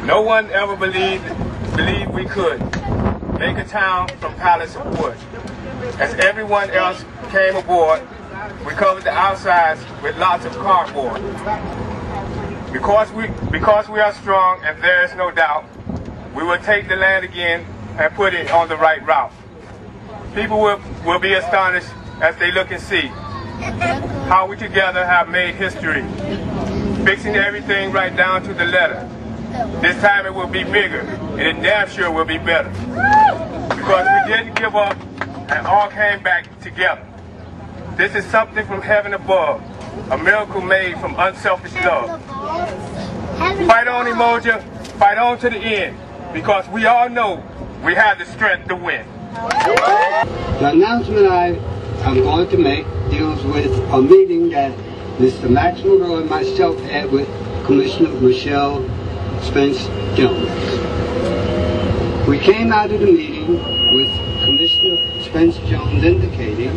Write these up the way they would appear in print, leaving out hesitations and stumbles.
No one ever believed we could make a town from pallets of wood. As everyone else came aboard, we covered the outsides with lots of cardboard. Because we are strong and there is no doubt, we will take the land again and put it on the right route. People will be astonished as they look and see how we together have made history, fixing everything right down to the letter. This time it will be bigger, and it damn sure will be better. Because we didn't give up and all came back together. This is something from heaven above, a miracle made from unselfish love. Fight on, Umoja, fight on to the end, because we all know we have the strength to win. The announcement I'm going to make deals with a meeting that Mr. Max Monroe and myself had with Commissioner Michelle Spence Jones. We came out of the meeting with Commissioner Spence Jones indicating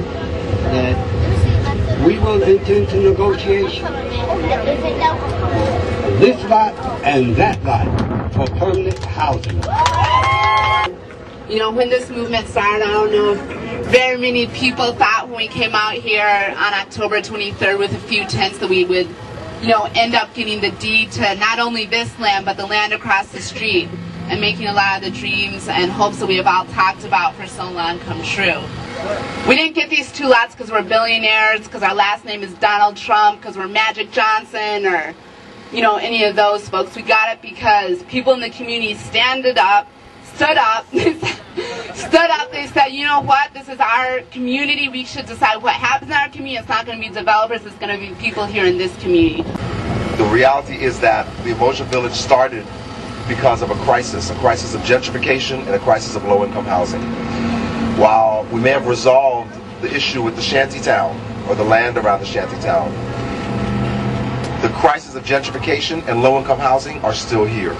that we will enter into negotiations. This lot and that lot for permanent housing. You know, when this movement started, I don't know if very many people thought when we came out here on October 23rd with a few tents that we would, you know, end up getting the deed to not only this land, but the land across the street, and making a lot of the dreams and hopes that we have all talked about for so long come true. We didn't get these two lots because we're billionaires, because our last name is Donald Trump, because we're Magic Johnson, or, you know, any of those folks. We got it because people in the community stood up, they said, you know what, this is our community, we should decide what happens in our community. It's not going to be developers, it's going to be people here in this community. The reality is that the Umoja Village started because of a crisis of gentrification and a crisis of low-income housing. While we may have resolved the issue with the shantytown, or the land around the shantytown, the crisis of gentrification and low-income housing are still here.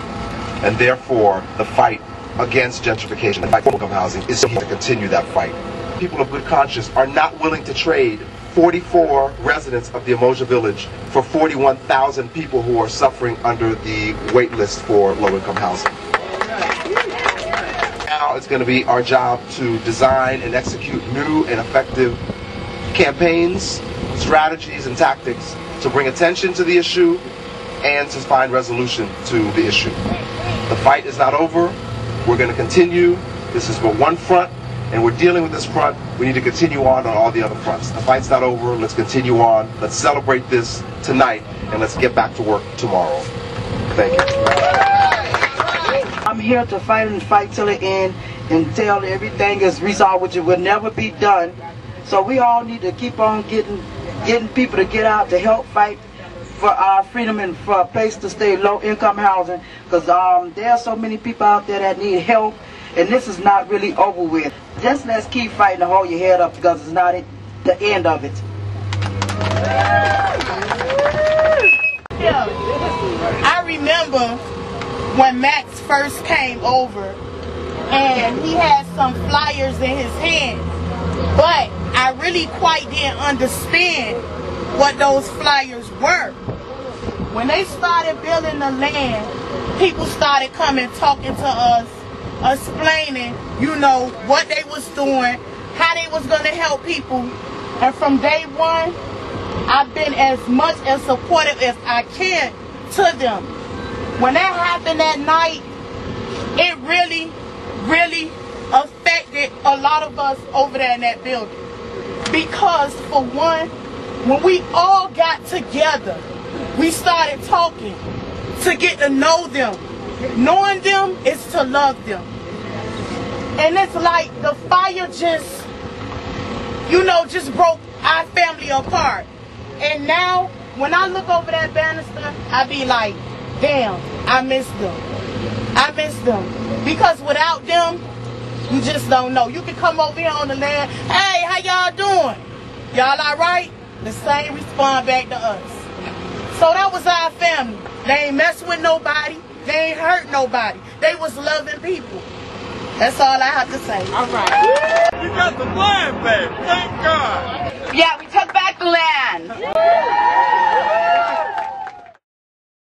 And therefore, the fight against gentrification and low-income housing is here to continue that fight. People of good conscience are not willing to trade 44 residents of the Umoja Village for 41,000 people who are suffering under the wait list for low-income housing. Now it's going to be our job to design and execute new and effective campaigns, strategies, and tactics to bring attention to the issue and to find resolution to the issue. The fight is not over. We're going to continue. This is but one front, and we're dealing with this front. We need to continue on all the other fronts. The fight's not over. Let's continue on. Let's celebrate this tonight, and let's get back to work tomorrow. Thank you. I'm here to fight and fight till the end until everything is resolved, which it will never be done. So we all need to keep on getting people to get out to help fight for our freedom and for a place to stay, low-income housing, because there are so many people out there that need help, and this is not really over with. Just let's keep fighting and hold your head up, because it's not the end of it. Yeah. I remember when Max first came over, and he had some flyers in his hands, but I really quite didn't understand what those flyers were. When they started building the land, people started coming talking to us, explaining, you know, what they was doing, how they was going to help people. And from day one, I've been as much as supportive as I can to them. When that happened that night, it really, really affected a lot of us over there in that building. Because for one, when we all got together, we started talking to get to know them. Knowing them is to love them. And it's like the fire just, you know, just broke our family apart. And now, when I look over that banister, I be like, damn, I miss them. I miss them. Because without them, you just don't know. You can come over here on the land, hey, how y'all doing? Y'all alright? The same respond back to us. So that was our family. They ain't mess with nobody. They ain't hurt nobody. They was loving people. That's all I have to say. All right. We got the land back. Thank God. Yeah, we took back the land.